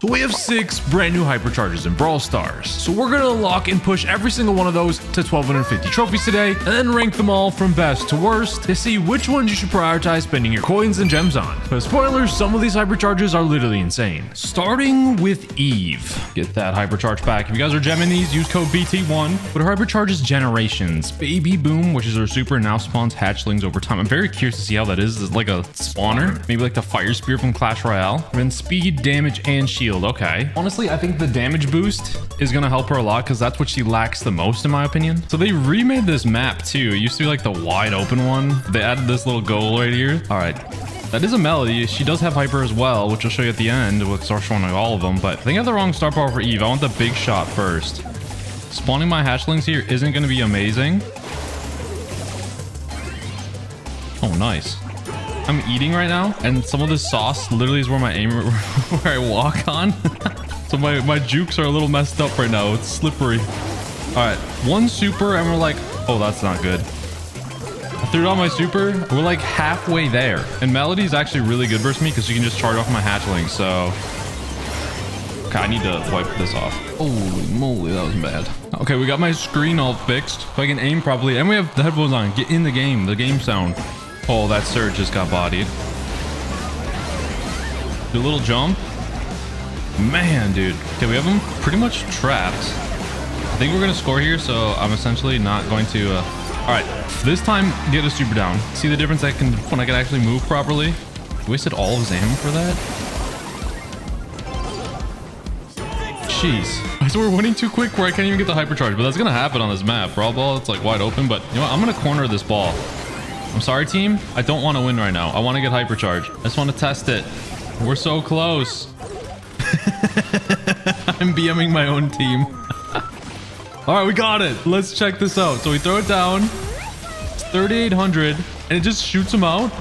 So we have 6 brand new hypercharges in Brawl Stars. So we're gonna unlock and push every single one of those to 1250 trophies today, and then rank them all from best to worst to see which ones you should prioritize spending your coins and gems on. But spoilers, some of these hypercharges are literally insane. Starting with Eve. Get that hypercharge pack. If you guys are gemming these, use code BT1. But her hypercharge is Generations. Baby Boom, which is her super, now spawns hatchlings over time. I'm very curious to see how that is. It's like a spawner, maybe like the fire spear from Clash Royale. And then speed, damage, and shield. Okay. Honestly, I think the damage boost is going to help her a lot because that's what she lacks the most in my opinion. So they remade this map too. It used to be like the wide open one. They added this little goal right here. All right. That is a Melodie. She does have hyper as well, which I'll show you at the end. We'll start showing all of them, but I think I have the wrong star power for Eve. I want the big shot first. Spawning my hatchlings here isn't going to be amazing. Oh, nice. I'm eating right now, and some of this sauce literally is where my aim, where I walk on. So my jukes are a little messed up right now. It's slippery. All right, one super, and we're like, oh, that's not good. I threw down my super. We're like halfway there. And Melodie is actually really good versus me because she can just charge off my hatchling. So, okay, I need to wipe this off. Holy moly, that was bad. Okay, we got my screen all fixed, so I can aim properly. And we have the headphones on. Get in the game sound. Oh, that Surge just got bodied. Do a little jump. Man, dude. Okay, we have him pretty much trapped. I think we're going to score here, so I'm essentially not going to... All right, this time, get a super down. See the difference I can when I can actually move properly? Wasted all of his ammo for that? Jeez. So we're winning too quick where I can't even get the hypercharge, but that's going to happen on this map. Brawl ball, it's like wide open, but you know what? I'm going to corner this ball. I'm sorry, team. I don't want to win right now. I want to get hypercharge. I just want to test it. We're so close. I'm BMing my own team. All right, we got it. Let's check this out. So we throw it down. It's 3,800, and it just shoots them out.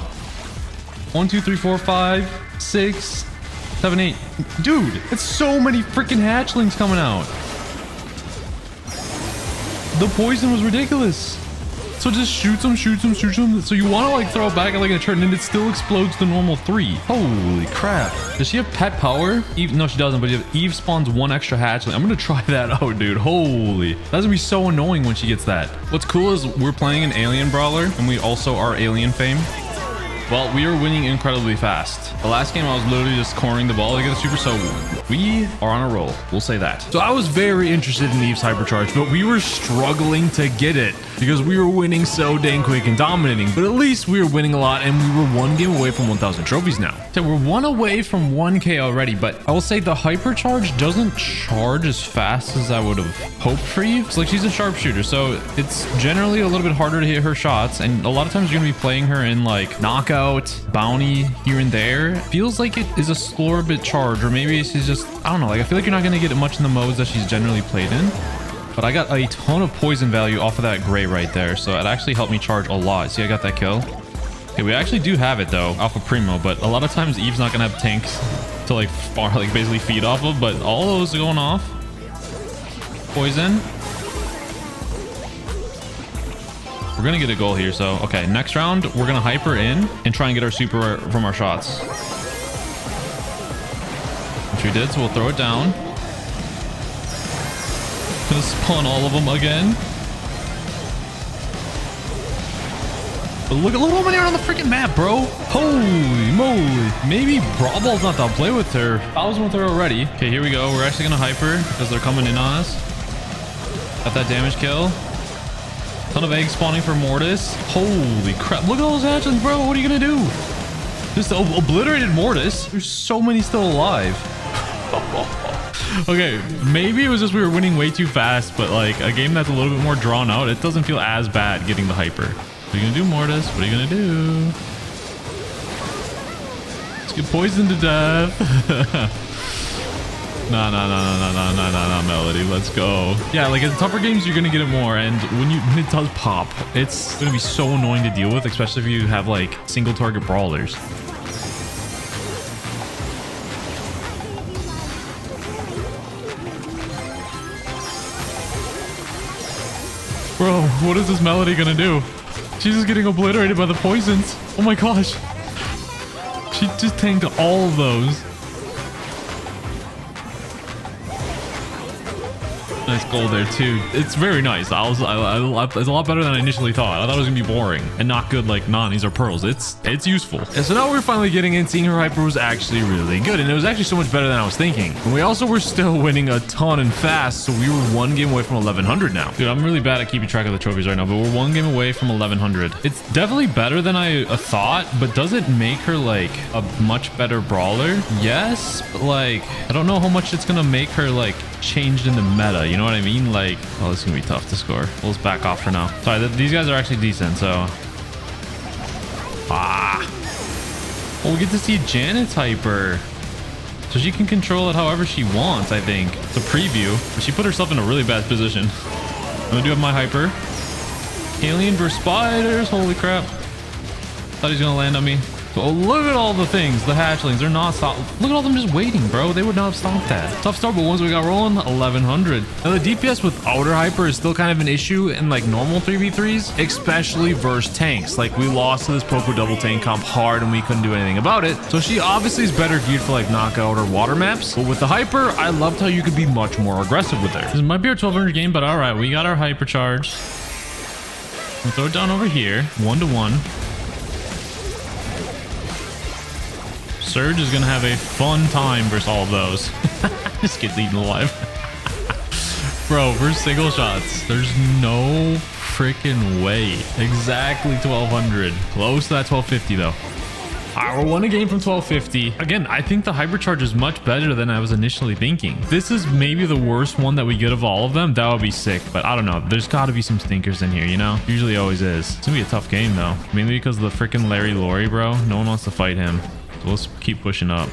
1, 2, 3, 4, 5, 6, 7, 8. Dude, it's so many freaking hatchlings coming out. The poison was ridiculous. So just shoots them. So you want to like throw it back at like a turn and it still explodes the normal 3. Holy crap. Does she have pet power? Eve, no, she doesn't, but Eve spawns 1 extra hatchling. I'm going to try that out, dude. Holy. That's going to be so annoying when she gets that. What's cool is we're playing an alien brawler and we also are alien fame. Well, we are winning incredibly fast. The last game I was literally just cornering the ball to get a super, so we are on a roll. We'll say that. So I was very interested in Eve's hypercharge, but we were struggling to get it because we were winning so dang quick and dominating. But at least we were winning a lot, and we were 1 game away from 1,000 trophies now. So we're 1 away from 1K already, but I will say the hypercharge doesn't charge as fast as I would have hoped for Eve. It's like she's a sharpshooter, so it's generally a little bit harder to hit her shots, and a lot of times you're gonna be playing her in like knockout, bounty here and there. Feels like it is a slower bit charge, or maybe she's just, I don't know, like I feel like you're not gonna get it much in the modes that she's generally played in. But I got a ton of poison value off of that gray right there, so it actually helped me charge a lot. See, I got that kill. Okay, we actually do have it though, off of Primo, but a lot of times Eve's not gonna have tanks to like basically feed off of, but all those are going off. Poison. We're gonna get a goal here, so okay, next round we're gonna hyper in and try and get our super from our shots, which we did. So we'll throw it down. Gonna spawn all of them again. But look how many are on the freaking map, bro. Holy moly. Maybe Brawl Ball's not to play with her. I was with her already. Okay, here we go. We're actually gonna hyper because they're coming in on us. Got that damage kill. Ton of eggs spawning for Mortis. Holy crap. Look at all those hatchlings, bro. What are you gonna do? Just obliterated Mortis. There's so many still alive. Okay, maybe it was just we were winning way too fast, but like a game that's a little bit more drawn out, it doesn't feel as bad getting the hyper. What are you gonna do, Mortis? What are you gonna do? Let's get poisoned to death. No, Melodie. Let's go. Yeah, like in tougher games, you're gonna get it more, and when it does pop, it's gonna be so annoying to deal with, especially if you have like single target brawlers. Bro, what is this Melodie gonna do? She's just getting obliterated by the poisons. Oh my gosh. She just tanked all of those. Nice gold there too. It's very nice. It's a lot better than I initially thought. I thought it was gonna be boring and not good like nanis or pearls. It's useful. And so now we're finally getting in. Seeing her hyper was actually really good, and it was actually so much better than I was thinking. And we also were still winning a ton and fast, so we were one game away from 1100 now. Dude, I'm really bad at keeping track of the trophies right now, but we're one game away from 1100. It's definitely better than I thought, but does it make her like a much better brawler? Yes, but like I don't know how much it's gonna make her like changed in the meta, you know what I mean? Like, oh, this is gonna be tough to score. We'll just back off for now. Sorry, these guys are actually decent, so well, we get to see Janet's hyper, so she can control it however she wants. I think it's a preview, but she put herself in a really bad position. I'm gonna do have my hyper. Alien versus spiders. Holy crap, thought he's gonna land on me. Oh, look at all the things. The hatchlings, they're not stopped. Look at all them just waiting, bro. They would not have stopped that. Tough start, but once we got rolling, 1100. Now, the DPS with outer hyper is still kind of an issue in like normal 3v3s, especially versus tanks. Like, we lost to this Poco double tank comp hard and we couldn't do anything about it. So she obviously is better geared for like knockout or water maps. But with the hyper, I loved how you could be much more aggressive with her. This might be our 1200 game, but all right, we got our hypercharge. We'll throw it down over here, 1-to-1. Surge is gonna have a fun time versus all of those. Just gets eaten alive. Bro, versus single shots, there's no freaking way. Exactly 1200. Close to that 1250 though. We're one a game from 1250. Again, I think the Hypercharge is much better than I was initially thinking. This is maybe the worst one that we get of all of them. That would be sick, but I don't know. There's got to be some stinkers in here, you know? Usually always is. It's gonna be a tough game though. Mainly because of the freaking Larry Laurie, bro. No one wants to fight him. So let's keep pushing up.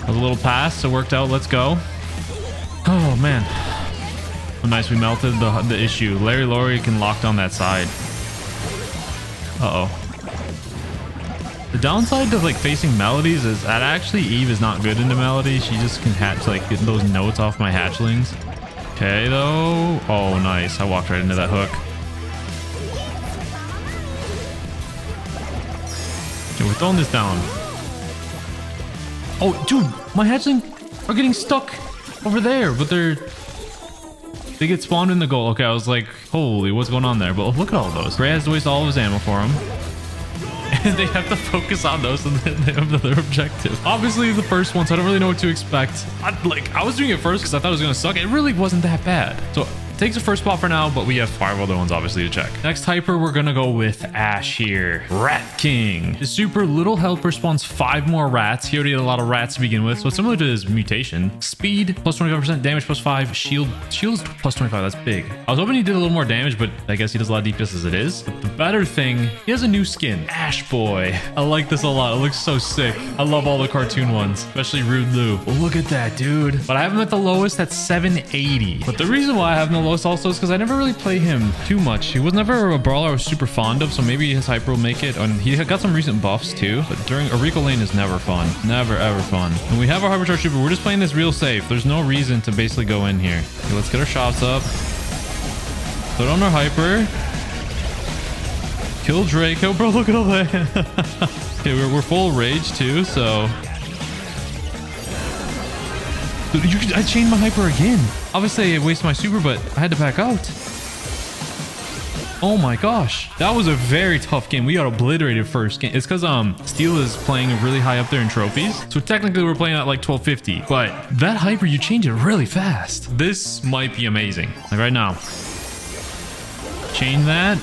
That was a little pass, so it worked out. Let's go. Oh man. Oh, nice, we melted the issue. Larry Laurie can lock down that side. Uh-oh. The downside of like facing Melodies is that actually Eve is not good into Melody. She just can hatch like get those notes off my hatchlings. Okay though. Oh nice. I walked right into that hook. Okay, we're throwing this down. Oh dude, my hatchling are getting stuck over there, but they get spawned in the goal. Okay, I was like, holy, what's going on there? But look at all those. Gray has to waste all of his ammo for him. And they have to focus on those and then they have their objective. Obviously, the first one, so I don't really know what to expect. I was doing it first because I thought it was going to suck. It really wasn't that bad. So takes the first spot for now, but we have 5 other ones obviously to check. Next hyper, we're gonna go with Ash here. Rat King. His super little helper spawns 5 more rats. He already had a lot of rats to begin with, so it's similar to his mutation. Speed plus 25%, damage plus 5, shield is plus 25. That's big. I was hoping he did a little more damage, but I guess he does a lot of DPS as it is. But the better thing, he has a new skin, Ash Boy. I like this a lot. It looks so sick. I love all the cartoon ones, especially Rude Lou. Oh, look at that, dude. But I have him at the lowest at 780. But the reason why I have him the lowest also is because I never really play him too much. He was never a brawler I was super fond of, so maybe his hyper will make it. And he got some recent buffs too, but during a Rico lane is never fun. Never ever fun. And we have our Hypercharge super. We're just playing this real safe. There's no reason to basically go in here. Okay, let's get our shots up. Put on our hyper. Kill Draco. Bro, look at all that. Okay, we're full rage too, so... Dude, I chained my hyper again. Obviously, I wasted my super, but I had to back out. Oh my gosh. That was a very tough game. We got obliterated first game. It's because Steel is playing really high up there in trophies. So technically, we're playing at like 1250. But that hyper, you change it really fast. This might be amazing. Like right now. Chain that.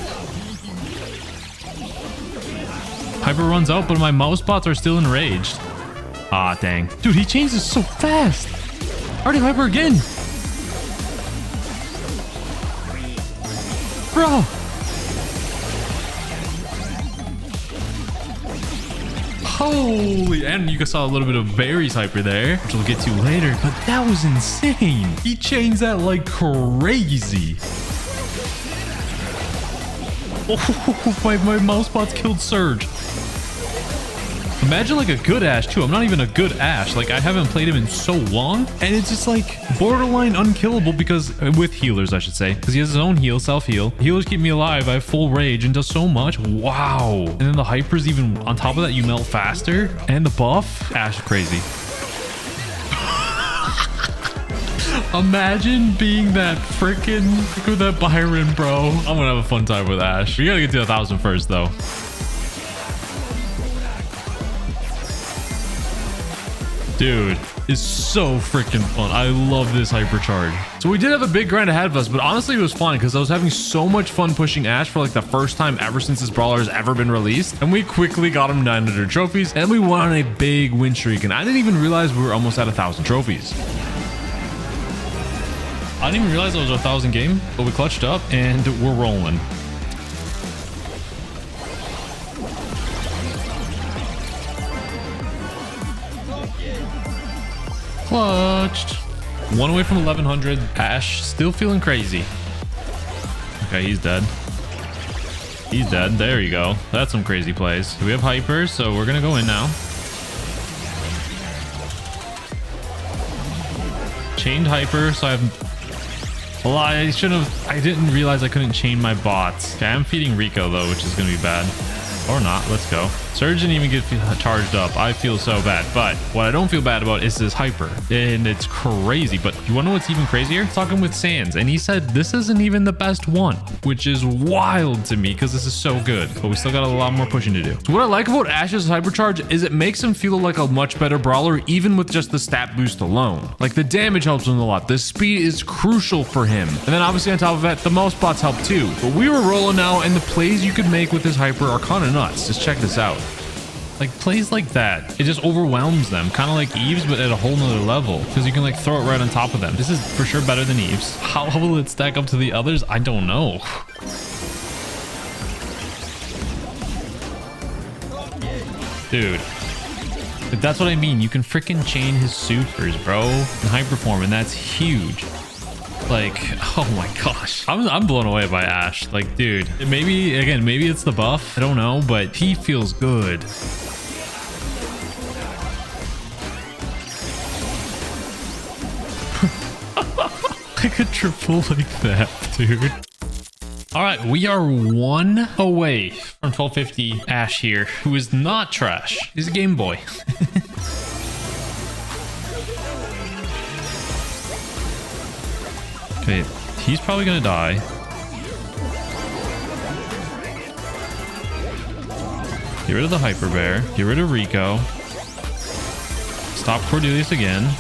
Hyper runs out, but my mouse spots are still enraged. Ah, dang. Dude, he changes so fast. Already hyper again. Bro. Holy, and you saw a little bit of Barry's hyper there, which we'll get to later, but that was insane. He changed that like crazy. Oh, my mouse spots killed Surge. Imagine like a good Ash too. I'm not even a good Ash. Like I haven't played him in so long, and it's just like borderline unkillable because with healers, I should say, because he has his own heal, self-heal. Healers keep me alive. I have full rage and does so much. Wow. And then the hypers, even on top of that, you melt faster, and the buff. Ash is crazy. Imagine being that freaking with that Byron, bro. I'm gonna have a fun time with Ash. We gotta get to 1,000 first, though. Dude, it's so freaking fun. I love this hypercharge. So we did have a big grind ahead of us, but honestly, it was fun because I was having so much fun pushing Ash for like the first time ever since this brawler has ever been released. And we quickly got him 900 trophies and we went on a big win streak. And I didn't even realize we were almost at 1,000 trophies. I didn't even realize it was a 1,000 game, but we clutched up and we're rolling. Clutched. One away from 1,100. Ash still feeling crazy. Okay, he's dead. He's dead. There you go. That's some crazy plays. We have hyper, so we're gonna go in now. Chained hyper, so I have... Well, I shouldn't have... I didn't realize I couldn't chain my bots. Okay, I'm feeding Rico, though, which is gonna be bad. Or not. Let's go. Surge didn't even get charged up. I feel so bad. But what I don't feel bad about is this hyper. And it's crazy. But you want to know what's even crazier? Talking with Sans. And he said this isn't even the best one. Which is wild to me because this is so good. But we still got a lot more pushing to do. So what I like about Ash's hypercharge is it makes him feel like a much better brawler even with just the stat boost alone. Like the damage helps him a lot. The speed is crucial for him. And then obviously on top of that, the mouse bots help too. But we were rolling now and the plays you could make with this hyper are kind of nuts. Just check this out. Like plays like that, it just overwhelms them, kind of like Eve's but at a whole nother level because you can like throw it right on top of them. This is for sure better than Eve's. How will it stack up to the others? I don't know. Dude, that's what I mean. You can freaking chain his supers, bro, and hyperform, and that's huge. Like, oh my gosh, I'm blown away by Ash. Like, dude, maybe it's the buff, I don't know, but he feels good. Like a triple like that, dude. All right, we are one away from 1250 Ash here, who is not trash. He's a Game Boy. Okay, he's probably gonna die. Get rid of the Hyper Bear. Get rid of Rico. Stop Cordelius again.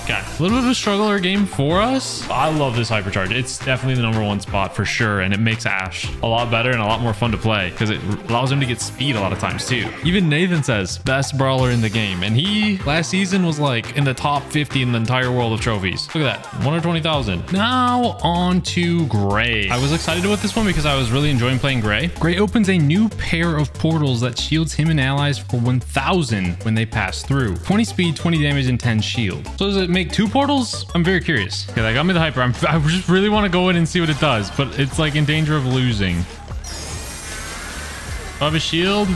Got a little bit of a struggler game for us. I love this hypercharge. It's definitely the #1 spot for sure, and it makes Ash a lot better and a lot more fun to play because it allows him to get speed a lot of times too. Even Nathan says best brawler in the game, and he last season was like in the top 50 in the entire world of trophies. Look at that, 120,000. Now on to Gray. I was excited about this one because I was really enjoying playing Gray. Gray opens a new pair of portals that shields him and allies for 1,000 when they pass through. 20 speed, 20 damage, and 10 shield. So does it make 2 portals? I'm very curious. Okay, that got me the hyper. I just really want to go in and see what it does, but it's like in danger of losing. I have a shield.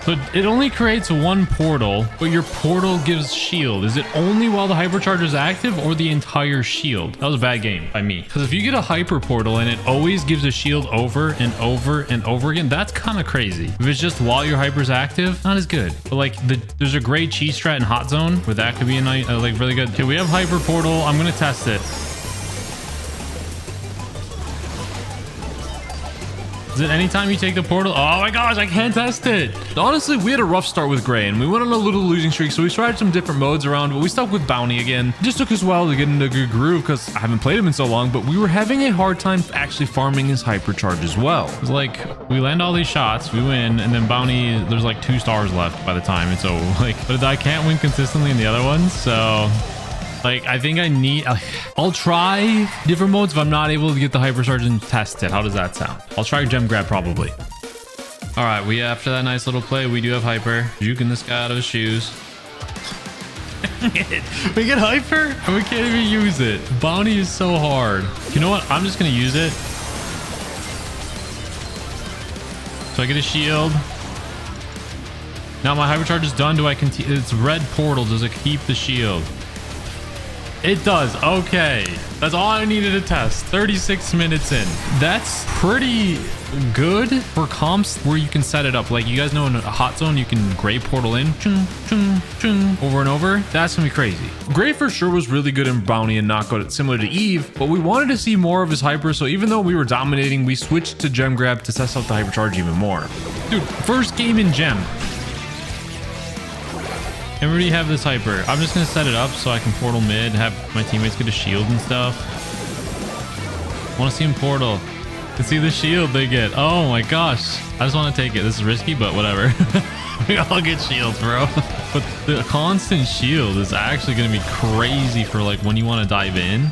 So it only creates 1 portal, but your portal gives shield. Is it only while the hypercharge is active or the entire shield? That was a bad game by me. Because if you get a hyper portal and it always gives a shield over and over and over again, that's kind of crazy. If it's just while your hyper's active, not as good. But like there's a great cheese strat in Hot Zone where that could be a nice, like really good. Okay, we have hyper portal. I'm going to test it. Is it anytime you take the portal? Oh my gosh, I can't test it. Honestly, we had a rough start with Gray and we went on a little losing streak, so we tried some different modes around, but we stuck with Bounty again. It just took us a while to get into a good groove because I haven't played him in so long, but we were having a hard time actually farming his hypercharge as well. It's like we land all these shots, we win, and then Bounty, there's like 2 stars left by the time it's over. Like, but I can't win consistently in the other ones, so... Like, I think I'll try different modes if I'm not able to get the hypercharge and test it. How does that sound? I'll try gem grab probably. All right, after that nice little play, we do have hyper. Juking this guy out of his shoes. We get hyper and we can't even use it. Bounty is so hard. You know what? I'm just going to use it. So I get a shield. Now my hypercharge is done. Do I continue? It's red portal. Does it keep the shield? It does. Okay, that's all I needed to test. 36 minutes in. That's pretty good for comps where you can set it up. Like you guys know in a hot zone, you can gray portal in chung, chung, chung, over and over. That's gonna be crazy. Gray for sure was really good in Bounty and not good, similar to Eve, but we wanted to see more of his hyper. So even though we were dominating, we switched to gem grab to test out the hypercharge even more. Dude, first game in gem. I already have this hyper. I'm just gonna set it up so I can portal mid, have my teammates get a shield and stuff. Want to see him portal. To see the shield they get. Oh my gosh. I just want to take it. This is risky, but whatever. We all get shields, bro. But the constant shield is actually going to be crazy for like when you want to dive in.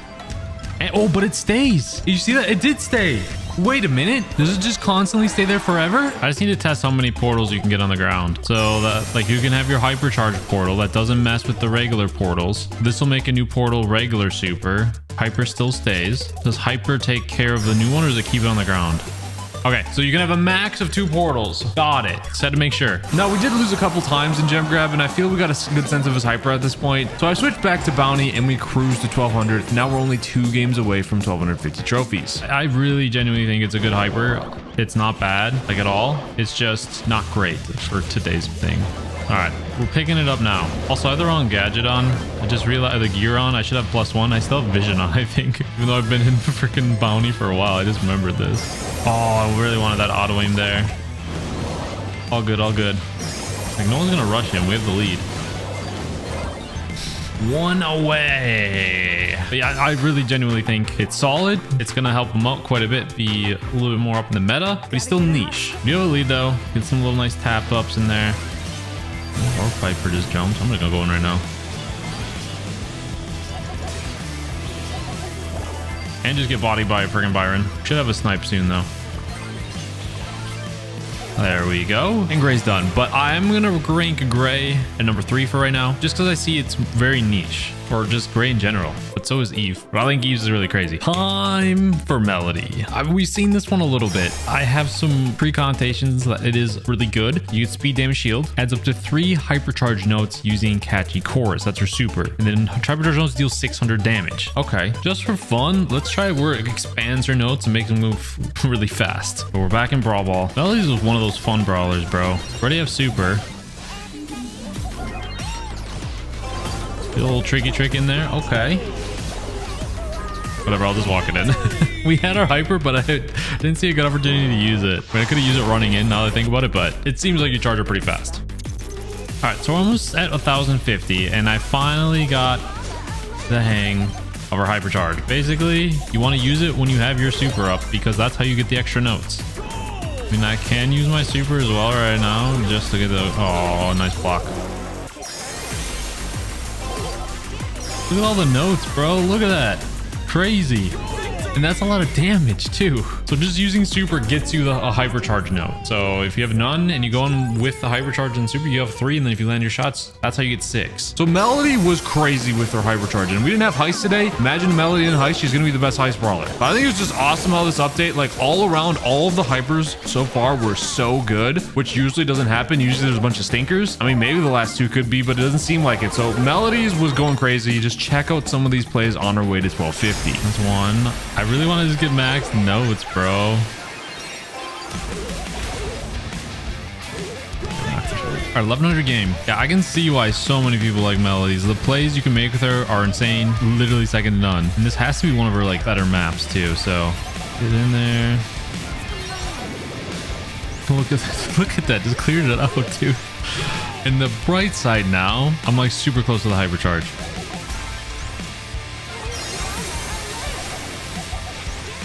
And, oh, but it stays. You see that? It did stay. Wait a minute. Does it just constantly stay there forever? I just need to test how many portals you can get on the ground. So that like you can have your hypercharge portal that doesn't mess with the regular portals. This will make a new portal regular super. Hyper still stays. Does hyper take care of the new one or does it keep it on the ground? Okay, so you can have a max of 2 portals. Got it. Just had to make sure. Now, we did lose a couple times in gem grab, and I feel we got a good sense of his hyper at this point. So I switched back to bounty, and we cruised to 1200. Now we're only 2 games away from 1250 trophies. I really genuinely think it's a good hyper. It's not bad, like at all. It's just not great for today's thing. All right, we're picking it up now. Also, I have the wrong gadget on. I just realized the gear on. I should have +1. I still have vision on, I think. Even though I've been in freaking bounty for a while, I just remembered this. Oh, I really wanted that auto aim there. All good, all good. Like, no one's gonna rush him. We have the lead. 1 away. But yeah, I really genuinely think it's solid. It's gonna help him out quite a bit, be a little bit more up in the meta, but he's still niche. You have a lead though. Get some little nice tap ups in there. Or Viper just jumps. I'm gonna go in right now. And just get bodied by a friggin' Byron. Should have a snipe soon though. There we go. And Gray's done. But I'm gonna rank Gray at number 3 for right now, just because I see it's very niche, or just Gray in general. But so is Eve. But I think Eve's is really crazy. Time for Melodie. We've seen this one a little bit. I have some pre-connotations that it is really good. You get speed, damage, shield. Adds up to 3 hypercharge notes using catchy cores. That's her super. And then hypercharge notes deal 600 damage. Okay, just for fun, let's try where it expands her notes and makes them move really fast. But we're back in Brawl Ball. Melodie's was one of those fun brawlers, bro. Already have super. A little tricky trick in there. Okay. Whatever, I'll just walk it in. We had our hyper, but I didn't see a good opportunity to use it. I mean, I could have used it running in now that I think about it, but it seems like you charge her pretty fast. All right, so we're almost at 1050, and I finally got the hang of our hypercharge. Basically, you want to use it when you have your super up, because that's how you get the extra notes. I mean, I can use my super as well right now, just to get the... Oh, nice block. Look at all the notes, bro. Look at that. Crazy. And that's a lot of damage too. So just using super gets you a hypercharge note. So if you have none and you go in with the hypercharge and super, you have 3, and then if you land your shots, that's how you get 6. So Melodie was crazy with her hypercharge, and we didn't have heist today. Imagine Melodie in heist, she's gonna be the best heist brawler. But I think it was just awesome how this update, like all around, all of the hypers so far were so good, which usually doesn't happen. Usually there's a bunch of stinkers. I mean, maybe the last 2 could be, but it doesn't seem like it. So Melodie's was going crazy. Just check out some of these plays on her way to 1250. That's 1. I really want to just get max notes, bro. All right, 1100 game. Yeah, I can see why so many people like Melodies. The plays you can make with her are insane, literally second to none. And this has to be one of her like better maps too. So get in there. Look at that. Look at that. Just cleared it out too. And the bright side now, I'm like super close to the hypercharge.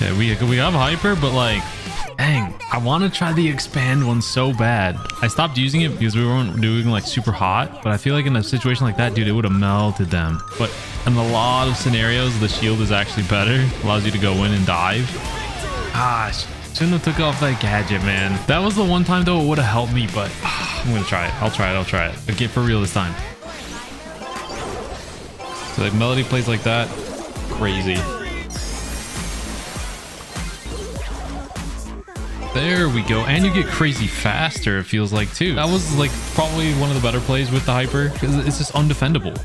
Yeah, we have hyper, but like, dang, I want to try the expand one so bad. I stopped using it because we weren't doing like super hot, but I feel like in a situation like that, dude, it would have melted them. But in a lot of scenarios, the shield is actually better. Allows you to go in and dive. Gosh, shouldn't have took off that gadget, man. That was the one time though it would have helped me, but I'm gonna try it. I'll try it. But get for real this time. So like Melodie plays like that, crazy. There we go. And you get crazy faster, it feels like, too. That was like probably one of the better plays with the hyper, because it's just undefendable.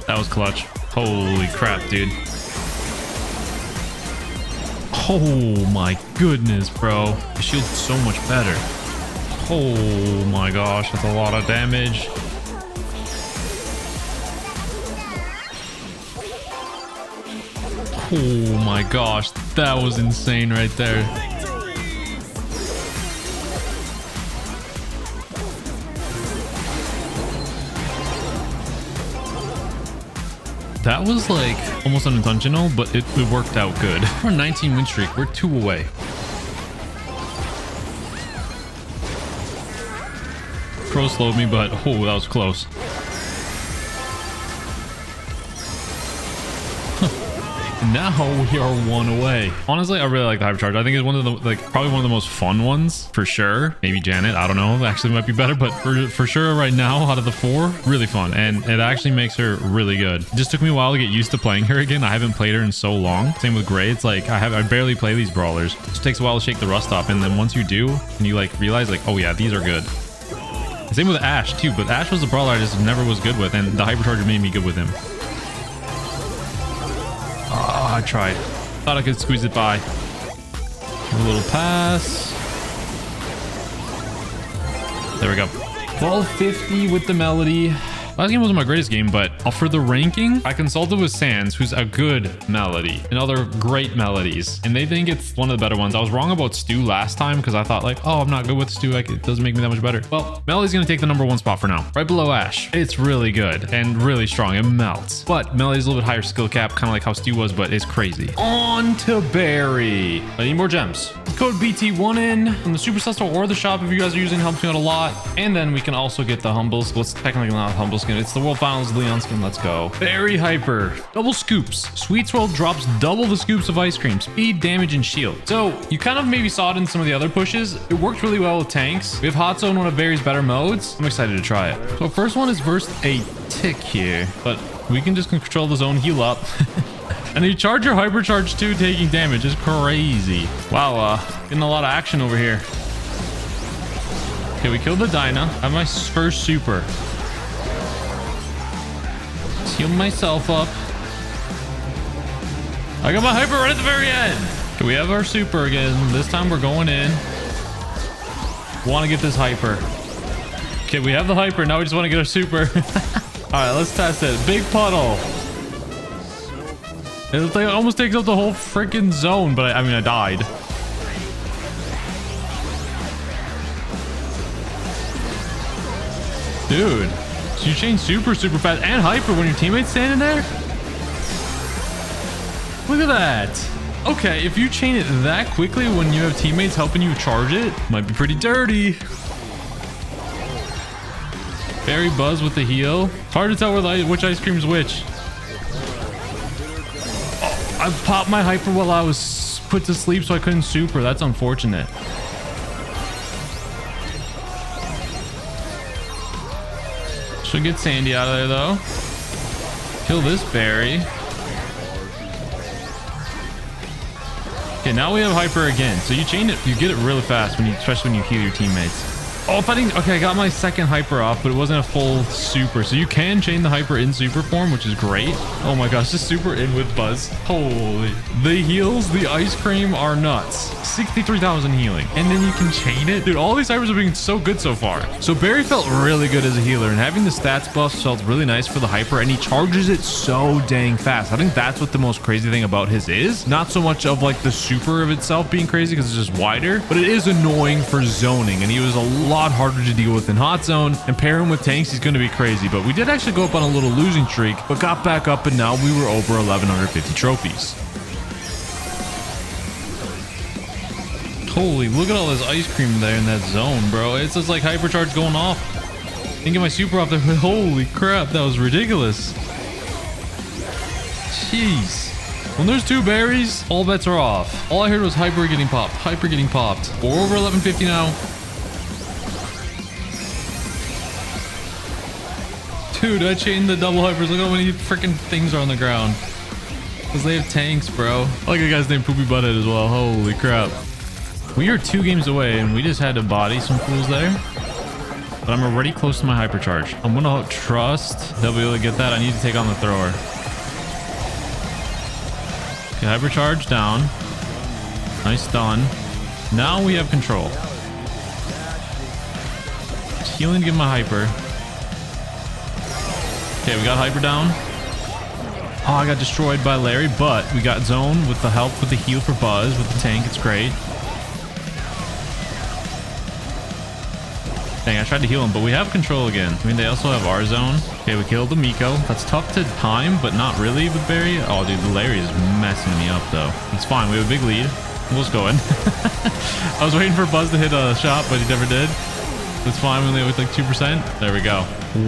That was clutch. Holy crap, dude. Oh my goodness, bro. The shield's so much better. Oh my gosh, that's a lot of damage. Oh my gosh, that was insane right there. That was like almost unintentional, but it worked out good. We're 19 win streak. We're 2 away. Pro slowed me, but oh, that was close. Now we are 1 away. Honestly, I really like the Hypercharge. I think it's one of the probably one of the most fun ones for sure. Maybe Janet, I don't know. Actually, might be better, but for sure right now, out of the 4, really fun, and it actually makes her really good. It just took me a while to get used to playing her again. I haven't played her in so long. Same with Gray. It's like I barely play these brawlers. It just takes a while to shake the rust off, and then once you do, and you like realize like, oh yeah, these are good. Same with Ash too, but Ash was a brawler I just never was good with, and the Hypercharger made me good with him. Oh, I tried. Thought I could squeeze it by. A little pass. There we go. 1250 with the Melodie. Last game wasn't my greatest game, but for the ranking, I consulted with Sans, who's a good Melodie and other great melodies, and they think it's one of the better ones. I was wrong about Stu last time because I thought like, oh, I'm not good with Stu. Like, it doesn't make me that much better. Well, Melodie's going to take the #1 spot for now. Right below Ash. It's really good and really strong. It melts. But Melodie's a little bit higher skill cap, kind of like how Stu was, but it's crazy. On to Barry. I need more gems. Code BT1 in from the Super Store or the shop if you guys are using. Helps me out a lot. And then we can also get the Humbles. Well, it's technically not a Humble skin. It's the World Finals Leon skin. Let's go. Very hyper. Double scoops. Sweet Swirl drops double the scoops of ice cream. Speed, damage, and shield. So you kind of maybe saw it in some of the other pushes. It worked really well with tanks. We have Hot Zone, one of Barry's better modes. I'm excited to try it. So first one is versus a tick here, but we can just control the zone, heal up. And you charge your Hypercharge too, taking damage is crazy. Wow, getting a lot of action over here. Okay, we killed the Dyna. I have my first super. Let's heal myself up. I got my hyper right at the very end. Okay, we have our super again. This time we're going in. Want to get this hyper. Okay, we have the hyper. Now we just want to get our super. All right, let's test it. Big puddle. It almost takes up the whole freaking zone, but I mean, I died. Dude, so you change super fast and hyper when your teammate's standing there? Look at that. Okay, if you chain it that quickly when you have teammates helping you charge it, might be pretty dirty. Very Buzz with the heal. Hard to tell which ice cream's which. I popped my hyper while I was put to sleep, so I couldn't super. That's unfortunate. Should get Sandy out of there, though. Kill this Barry. Okay, now we have hyper again. So you chain it, you get it really fast, especially when you heal your teammates. Oh, if I didn't... Okay, I got my second hyper off, but it wasn't a full super. So you can chain the hyper in super form, which is great. Oh my gosh, just super in with Buzz. Holy. The heals, the ice cream are nuts. 63,000 healing. And then you can chain it. Dude, all these hypers are being so good so far. So Barry felt really good as a healer, and having the stats buffs felt really nice for the hyper, and he charges it so dang fast. I think that's what the most crazy thing about his is. Not so much of like the super of itself being crazy because it's just wider, but it is annoying for zoning, and he was a lot harder to deal with in Hot Zone, and pair him with tanks, he's going to be crazy. But we did actually go up on a little losing streak, but got back up, and now we were over 1,150 trophies. Holy, look at all this ice cream there in that zone, bro. It's just like Hypercharge going off. Didn't get my super off there, but holy crap, that was ridiculous. Jeez. When there's 2 berries, all bets are off. All I heard was hyper getting popped. Hyper getting popped. We're over 1150 now. Dude, I chained the double hypers. Look how many freaking things are on the ground. Because they have tanks, bro. I like a guy's named Poopy Butthead as well. Holy crap. We are 2 games away, and we just had to body some fools there. but I'm already close to my hypercharge. I'm gonna trust they'll be able to get that. I need to take on the thrower. Okay, hypercharge down. Nice stun. Now we have control. Healing to give my hyper. Okay, we got hyper down. Oh, I got destroyed by Larry, but we got zone with the help with the heal for Buzz with the tank. It's great. Dang, I tried to heal him, but we have control again. I mean, they also have our zone. Okay, we killed the Miko. That's tough to time, but not really with Barry. Oh, dude, the Larry is messing me up, though. It's fine. We have a big lead. We'll just go in. I was waiting for Buzz to hit a shot, but he never did. That's fine. We only with like 2%. There we go.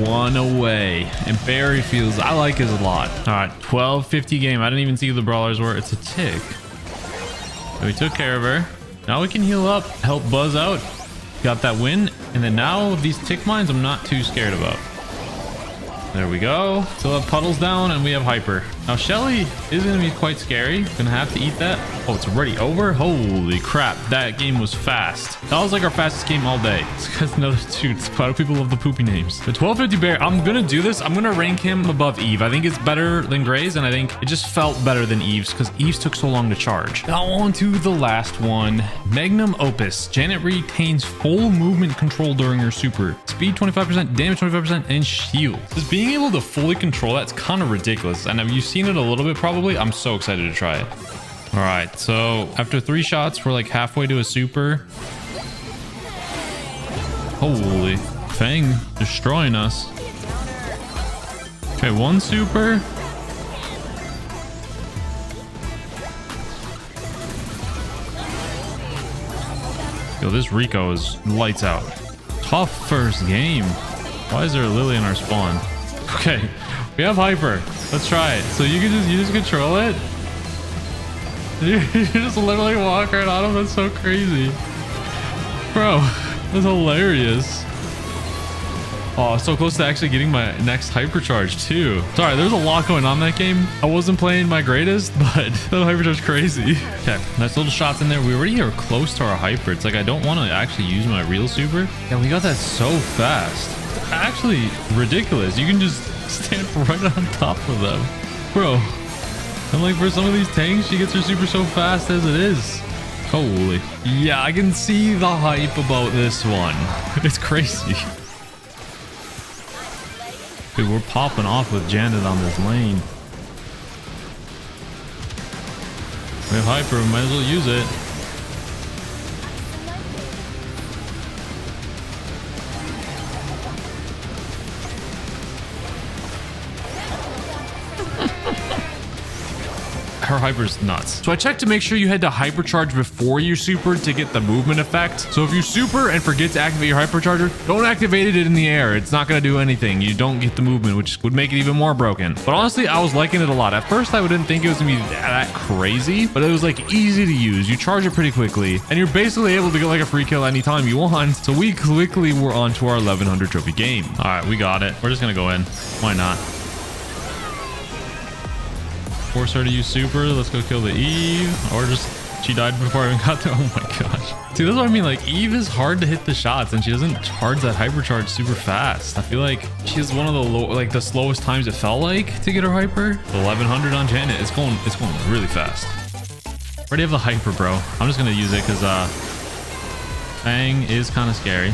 1 away. And Barry feels... I like his a lot. All right, 12:50 game. I didn't even see who the brawlers were. It's a tick. So we took care of her. Now we can heal up, help Buzz out. Got that win. And then now these tick mines I'm not too scared about. There we go. Still have puddles down and we have hyper. Now Shelly is going to be quite scary. Gonna have to eat that. Oh, it's already over. Holy crap. That game was fast. That was like our fastest game all day. It's because another dude. A lot of people love the poopy names. The 1250 bear. I'm going to do this. I'm going to rank him above Eve. I think it's better than Gray's, and I think it just felt better than Eve's because Eve's took so long to charge. Now on to the last one. Magnum Opus. Janet retains full movement control during her super. Speed 25%, damage 25%, and shield. Just being able to fully control that's kind of ridiculous. And have you seen it a little bit probably? I'm so excited to try it. All right, so after 3 shots, we're like halfway to a super. Holy, Fang destroying us. Okay, 1 super. Yo, this Rico is lights out. Tough first game. Why is there a Lily in our spawn? Okay, we have hyper. Let's try it. So you just control it. You just literally walk right on him. That's so crazy, bro. That's hilarious. Oh, so close to actually getting my next hypercharge too. Sorry, there's a lot going on in that game. I wasn't playing my greatest, but that hypercharge crazy. Okay, nice little shots in there. We already are close to our hyper. It's like I don't want to actually use my real super. Yeah, we got that so fast. It's actually ridiculous. You can just stand right on top of them, bro. And like for some of these tanks, she gets her super so fast as it is. Holy. Yeah, I can see the hype about this one. It's crazy. Dude, we're popping off with Janet on this lane. We have hyper, we might as well use it. Her hyper's nuts. So I checked to make sure you had to hypercharge before you super to get the movement effect. So if you super and forget to activate your hypercharger, don't activate it in the air. It's not going to do anything. You don't get the movement, which would make it even more broken. But honestly, I was liking it a lot. At first, I didn't think it was going to be that crazy, but it was like easy to use. You charge it pretty quickly, and you're basically able to get like a free kill anytime you want. So we quickly were on to our 1100 trophy game. All right, we got it. We're just going to go in. Why not? Force her to use super. Let's go kill the Eve, or just she died before I even got there. Oh my gosh. See, that's what I mean. Like Eve is hard to hit the shots and she doesn't charge that hypercharge super fast. I feel like she has one of the the slowest times it felt like to get her hyper. 1100 on Janet. It's going really fast. Already have the hyper, bro. I'm just gonna use it because Fang is kind of scary.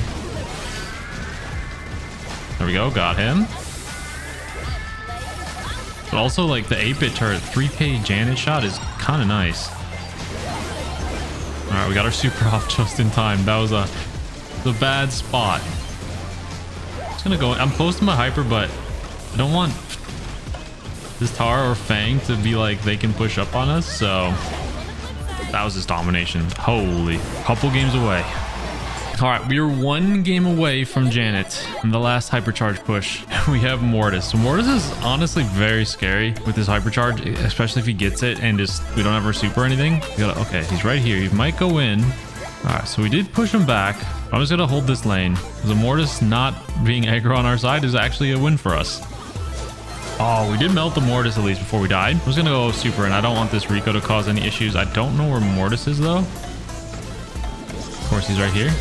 There we go. Got him. But also, like, the 8-bit turret 3k Janet shot is kind of nice. All right, we got our super off just in time. That was a bad spot. Just gonna go. I'm close to my hyper, but I don't want this Tara or Fang to be like they can push up on us. So that was his domination. Holy, couple games away. All right, we are 1 game away from Janet in the last hypercharge push. We have Mortis. So Mortis is honestly very scary with his hypercharge, especially if he gets it and just we don't have our super or anything. We gotta, okay, he's right here. He might go in. All right, so we did push him back. I'm just gonna hold this lane. The Mortis not being aggro on our side is actually a win for us. Oh, we did melt the Mortis at least before we died. I'm just gonna go super, and I don't want this Rico to cause any issues. I don't know where Mortis is though. Of course, he's right here.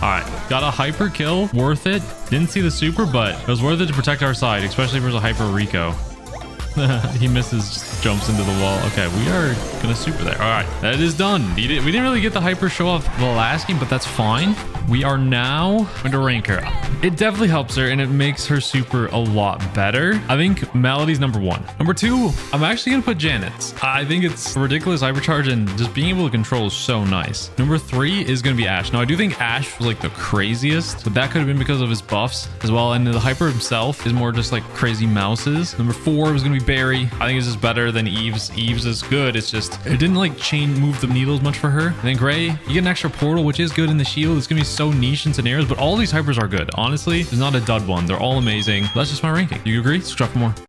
All right, got a hyper kill. Worth it. Didn't see the super, but it was worth it to protect our side, especially versus a hyper Rico. He misses, just jumps into the wall. Okay, we are gonna super there. All right, that is done. We didn't really get the hyper show off the last game, but that's fine. We are now going to rank her up. It definitely helps her and it makes her super a lot better. I think Melodie's number 1. Number 2, I'm actually gonna put Janet. I think it's a ridiculous hypercharge and just being able to control is so nice. Number 3 is gonna be Ash. Now I do think Ash was like the craziest, but that could have been because of his buffs as well. And the hyper himself is more just like crazy mouses. Number 4 was gonna be Barry. I think it's just better than Eve's. Eve's is good. It's just, it didn't like move the needle as much for her. And then Gray, you get an extra portal, which is good in the shield. It's gonna be so niche in scenarios, but all these hypers are good. Honestly, there's not a dud one. They're all amazing. That's just my ranking. Do you agree? Subscribe for more.